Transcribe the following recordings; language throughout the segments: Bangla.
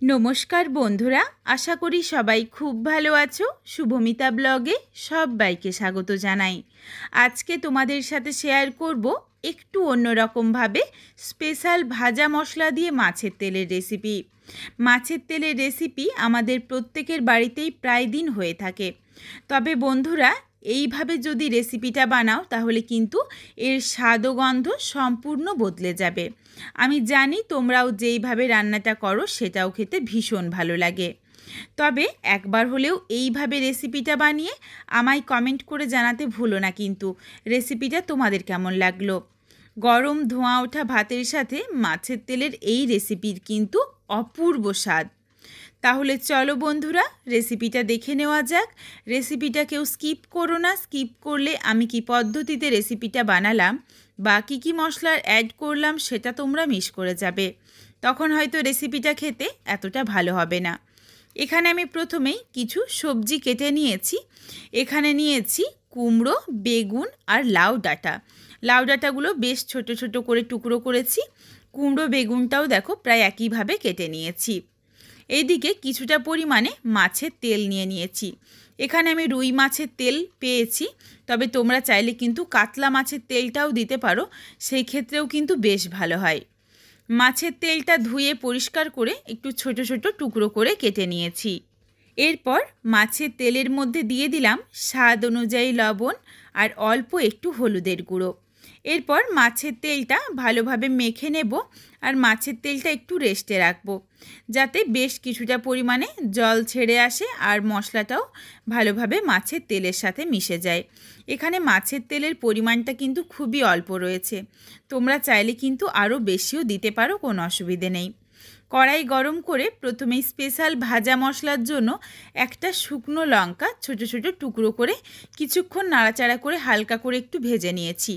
नमस्कार बंधुरा आशा करी सबाई खूब भालो आछो। शुभमिता ब्लगे सबाइके स्वागत जानाई। आज के तोमादेर साथे शेयर करब एकटू अन्यरकम भावे स्पेशल भाजा मशला दिए माछेर तेलेर रेसिपि। माछेर तेलेर रेसिपि आमादेर प्रत्येकेर बाड़ीतेई प्राय दिन हये थाके। तबे बंधुरा এইভাবে যদি রেসিপিটা বানাও তাহলে কিন্তু এর স্বাদ ও গন্ধ সম্পূর্ণ বদলে যাবে। আমি জানি তোমরাও যেইভাবে রান্নাটা করো সেটাও খেতে ভীষণ ভালো লাগে। তবে একবার হলেও এইভাবে রেসিপিটা বানিয়ে আমায় কমেন্ট করে জানাতে ভুলো না কিন্তু রেসিপিটা তোমাদের কেমন লাগলো। গরম ধোঁয়া ওঠা ভাতের সাথে মাছের তেলের এই রেসিপির কিন্তু অপূর্ব স্বাদ। তাহলে চলো বন্ধুরা রেসিপিটা দেখে নেওয়া যাক। রেসিপিটা কেউ স্কিপ করো না, স্কিপ করলে আমি কি পদ্ধতিতে রেসিপিটা বানালাম বা কী মশলার অ্যাড করলাম সেটা তোমরা মিস করে যাবে, তখন হয়তো রেসিপিটা খেতে এতটা ভালো হবে না। এখানে আমি প্রথমেই কিছু সবজি কেটে নিয়েছি। এখানে নিয়েছি কুমড়ো, বেগুন আর লাউ ডাঁটা। লাউ ডাঁটাগুলো বেশ ছোট ছোট করে টুকরো করেছি। কুমড়ো বেগুনটাও দেখো প্রায় একইভাবে কেটে নিয়েছি। এইদিকে কিছুটা পরিমাণে মাছের তেল নিয়ে নিয়েছি। এখানে আমি রুই মাছের তেল পেয়েছি, তবে তোমরা চাইলে কিন্তু কাতলা মাছের তেলটাও দিতে পারো, সেই ক্ষেত্রেও কিন্তু বেশ ভালো হয়। মাছের তেলটা ধুয়ে পরিষ্কার করে একটু ছোট ছোট টুকরো করে কেটে নিয়েছি। এরপর মাছের তেলের মধ্যে দিয়ে দিলাম স্বাদ অনুযায়ী লবণ আর অল্প একটু হলুদের গুঁড়ো। এরপর মাছের তেলটা ভালোভাবে মেখে নেব আর মাছের তেলটা একটু রেস্টে রাখবো যাতে বেশ কিছুটা পরিমাণে জল ছেড়ে আসে আর মশলাটাও ভালোভাবে মাছের তেলের সাথে মিশে যায়। এখানে মাছের তেলের পরিমাণটা কিন্তু খুবই অল্প রয়েছে, তোমরা চাইলে কিন্তু আরও বেশিও দিতে পারো, কোনো অসুবিধে নেই। কড়াই গরম করে প্রথমেই স্পেশাল ভাজা মশলার জন্য একটা শুকনো লঙ্কা ছোট ছোট টুকরো করে কিছুক্ষণ নাড়াচাড়া করে হালকা করে একটু ভেজে নিয়েছি,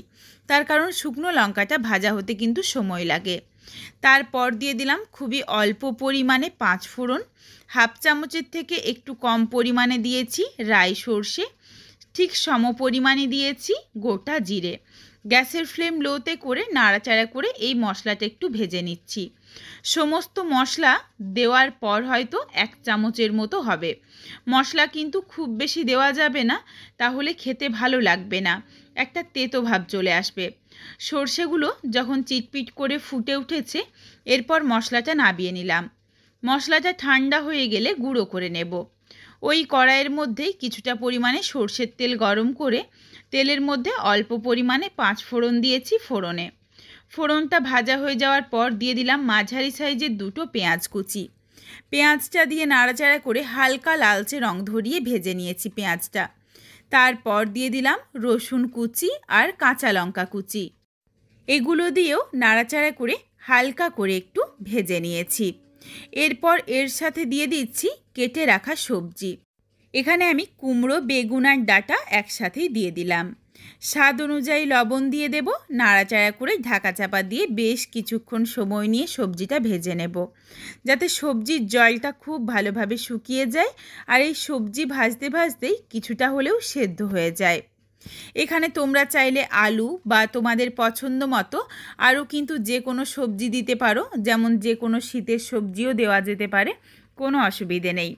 তার কারণ শুকনো লঙ্কাটা ভাজা হতে কিন্তু সময় লাগে। তারপর দিয়ে দিলাম খুবই অল্প পরিমাণে 5 ফোড়ন, হাফ চামচের থেকে একটু কম পরিমাণে দিয়েছি রাই সর্ষে, ঠিক সম পরিমাণে দিয়েছি গোটা জিরে। গ্যাসের ফ্লেম লোতে করে নাড়াচাড়া করে এই মশলাটা একটু ভেজে নিচ্ছি। সমস্ত মশলা দেওয়ার পর হয়তো 1 চামচের মতো হবে। মশলা কিন্তু খুব বেশি দেওয়া যাবে না, তাহলে খেতে ভালো লাগবে না, একটা তেতো ভাব চলে আসবে। সর্ষেগুলো যখন চিটপিট করে ফুটে উঠেছে এরপর মশলাটা নামিয়ে নিলাম। মশলাটা ঠান্ডা হয়ে গেলে গুঁড়ো করে নেব। ওই কড়াইয়ের মধ্যেই কিছুটা পরিমাণে সর্ষের তেল গরম করে তেলের মধ্যে অল্প পরিমাণে 5 ফোড়ন দিয়েছি। ফোড়নটা ভাজা হয়ে যাওয়ার পর দিয়ে দিলাম মাঝারি সাইজের 2টো পেঁয়াজ কুচি। পেঁয়াজটা দিয়ে নাড়াচাড়া করে হালকা লালচে রং ধরিয়ে ভেজে নিয়েছি পেঁয়াজটা। তারপর দিয়ে দিলাম রসুন কুচি আর কাঁচা লঙ্কা কুচি। এগুলো দিয়েও নাড়াচাড়া করে হালকা করে একটু ভেজে নিয়েছি। এরপর এর সাথে দিয়ে দিচ্ছি কেটে রাখা সবজি। এখানে আমি কুমড়ো, বেগুন আর ডাঁটা একসাথেই দিয়ে দিলাম। স্বাদ অনুযায়ী লবণ দিয়ে দেব। নাড়াচাড়া করে ঢাকা চাপা দিয়ে বেশ কিছুক্ষণ সময় নিয়ে সবজিটা ভেজে নেব যাতে সবজির জলটা খুব ভালোভাবে শুকিয়ে যায় আর এই সবজি ভাজতে ভাজতেই কিছুটা হলেও সেদ্ধ হয়ে যায়। এখানে তোমরা চাইলে আলু বা তোমাদের পছন্দ মতো আরও কিন্তু যে কোনো সবজি দিতে পারো, যেমন যে কোনো শীতের সবজিও দেওয়া যেতে পারে, কোনো অসুবিধে নেই।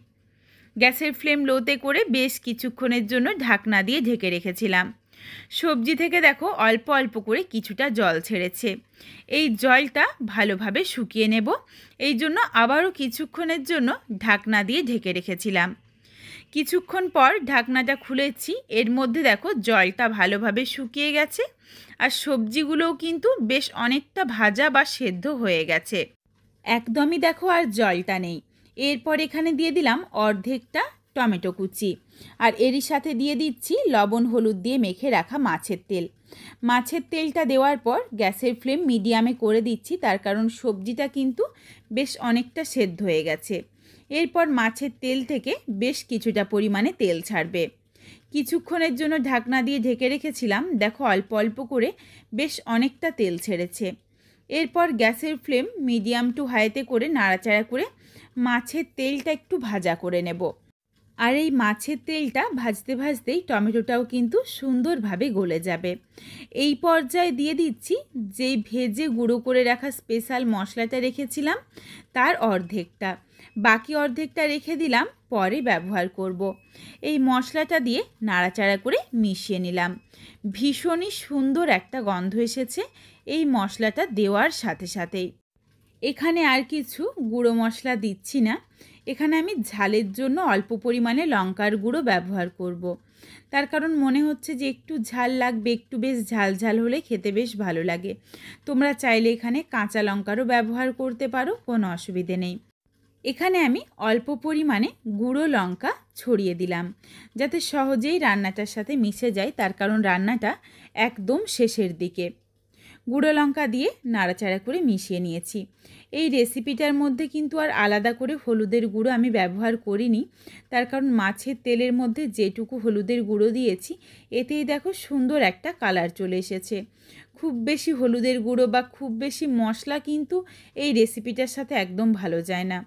গ্যাসের ফ্লেম লোতে করে বেশ কিছুক্ষণের জন্য ঢাকনা দিয়ে ঢেকে রেখেছিলাম। সবজি থেকে দেখো অল্প অল্প করে কিছুটা জল ছেড়েছে। এই জলটা ভালোভাবে শুকিয়ে নেব, এই জন্য আবারও কিছুক্ষণের জন্য ঢাকনা দিয়ে ঢেকে রেখেছিলাম। কিছুক্ষণ পর ঢাকনাটা খুলেছি, এর মধ্যে দেখো জলটা ভালোভাবে শুকিয়ে গেছে আর সবজিগুলোও কিন্তু বেশ অনেকটা ভাজা বা সেদ্ধ হয়ে গেছে, একদমই দেখো আর জলটা নেই। এরপর এখানে দিয়ে দিলাম অর্ধেকটা টমেটো কুচি আর এরই সাথে দিয়ে দিচ্ছি লবণ হলুদ দিয়ে মেখে রাখা মাছের তেল। মাছের তেলটা দেওয়ার পর গ্যাসের ফ্লেম মিডিয়ামে করে দিচ্ছি, তার কারণ সবজিটা কিন্তু বেশ অনেকটা সেদ্ধ হয়ে গেছে। এরপর মাছের তেল থেকে বেশ কিছুটা পরিমাণে তেল ছাড়বে। কিছুক্ষণের জন্য ঢাকনা দিয়ে ঢেকে রেখেছিলাম, দেখো অল্প অল্প করে বেশ অনেকটা তেল ছেড়েছে। এরপর গ্যাসের ফ্লেম মিডিয়াম টু হাইতে করে নাড়াচাড়া করে মাছের তেলটা একটু ভাজা করে নেব। আর এই মাছের তেলটা ভাজতে ভাজতেই টমেটোটাও কিন্তু সুন্দরভাবে গলে যাবে। এই পর্যায়ে দিয়ে দিচ্ছি যেই ভেজে গুঁড়ো করে রাখা স্পেশাল মশলাটা রেখেছিলাম তার অর্ধেকটা, বাকি অর্ধেকটা রেখে দিলাম পরে ব্যবহার করব। এই মশলাটা দিয়ে নাড়াচাড়া করে মিশিয়ে নিলাম। ভীষণই সুন্দর একটা গন্ধ এসেছে এই মশলাটা দেওয়ার সাথে সাথেই। এখানে আর কিছু গুঁড়ো মশলা দিচ্ছি না, এখানে আমি ঝালের জন্য অল্প পরিমাণে লঙ্কার গুঁড়ো ব্যবহার করব। তার কারণ মনে হচ্ছে যে একটু ঝাল লাগবে, একটু বেশ ঝাল ঝাল হলে খেতে বেশ ভালো লাগে। তোমরা চাইলে এখানে কাঁচা লঙ্কারও ব্যবহার করতে পারো, কোনো অসুবিধে নেই। এখানে আমি অল্প পরিমাণে গুঁড়ো লঙ্কা ছড়িয়ে দিলাম যাতে সহজেই রান্নাটার সাথে মিশে যায়, তার কারণ রান্নাটা একদম শেষের দিকে। গুঁড়ো লঙ্কা দিয়ে নাড়াচাড়া করে মিশিয়ে নিয়েছি। এই রেসিপিটার মধ্যে কিন্তু আর আলাদা করে হলুদের গুঁড়ো আমি ব্যবহার করিনি, তার কারণ মাছের তেলের মধ্যে যেটুকু হলুদের গুঁড়ো দিয়েছি এতেই দেখো সুন্দর একটা কালার চলে এসেছে। খুব বেশি হলুদের গুঁড়ো বা খুব বেশি মশলা কিন্তু এই রেসিপিটার সাথে একদম ভালো যায় না।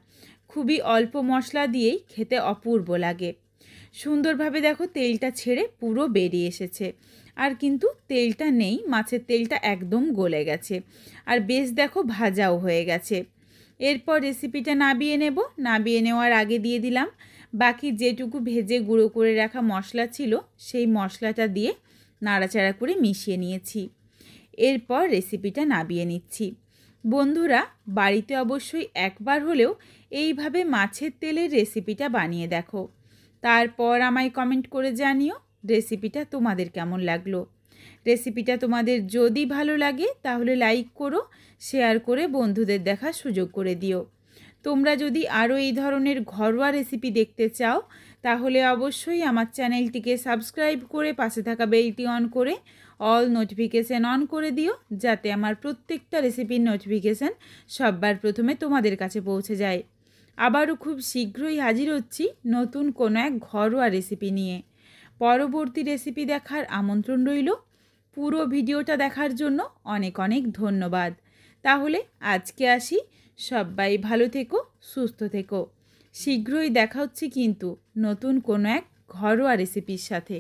খুবই অল্প মশলা দিয়েই খেতে অপূর্ব লাগে। সুন্দরভাবে দেখো তেলটা ছেড়ে পুরো বেরিয়ে এসেছে, আর কিন্তু তেলটা নেই, মাছের তেলটা একদম গলে গেছে আর বেশ দেখো ভাজাও হয়ে গেছে। এরপর রেসিপিটা নাবিয়ে নেব। নাবিয়ে নেওয়ার আগে দিয়ে দিলাম বাকি যেটুকু ভেজে গুঁড়ো করে রাখা মশলা ছিল সেই মশলাটা দিয়ে নাড়াচাড়া করে মিশিয়ে নিয়েছি। এরপর রেসিপিটা নাবিয়ে নিচ্ছি। বন্ধুরা, বাড়িতে অবশ্যই একবার হলেও এইভাবে মাছের তেলের রেসিপিটা বানিয়ে দেখো, তারপর আমায় কমেন্ট করে জানিও রেসিপিটা তোমাদের কেমন লাগলো। রেসিপিটা তোমাদের যদি ভালো লাগে তাহলে লাইক করো, শেয়ার করে বন্ধুদের দেখার সুযোগ করে দিও। তোমরা যদি আরও এই ধরনের ঘরোয়া রেসিপি দেখতে চাও তাহলে অবশ্যই আমার চ্যানেলটিকে সাবস্ক্রাইব করে পাশে থাকা বেলটি অন করে অল নোটিফিকেশান অন করে দিও, যাতে আমার প্রত্যেকটা রেসিপির নোটিফিকেশান সবার প্রথমে তোমাদের কাছে পৌঁছে যায়। আবারও খুব শীঘ্রই হাজির হচ্ছি নতুন কোনো এক ঘরোয়া রেসিপি নিয়ে। পরবর্তী রেসিপি দেখার আমন্ত্রণ রইল। পুরো ভিডিওটা দেখার জন্য অনেক অনেক ধন্যবাদ। তাহলে আজকে আসি, সবাই ভালো থেকো, সুস্থ থেকো। শীঘ্রই দেখা হচ্ছে কিন্তু নতুন কোনো এক ঘরোয়া রেসিপির সাথে।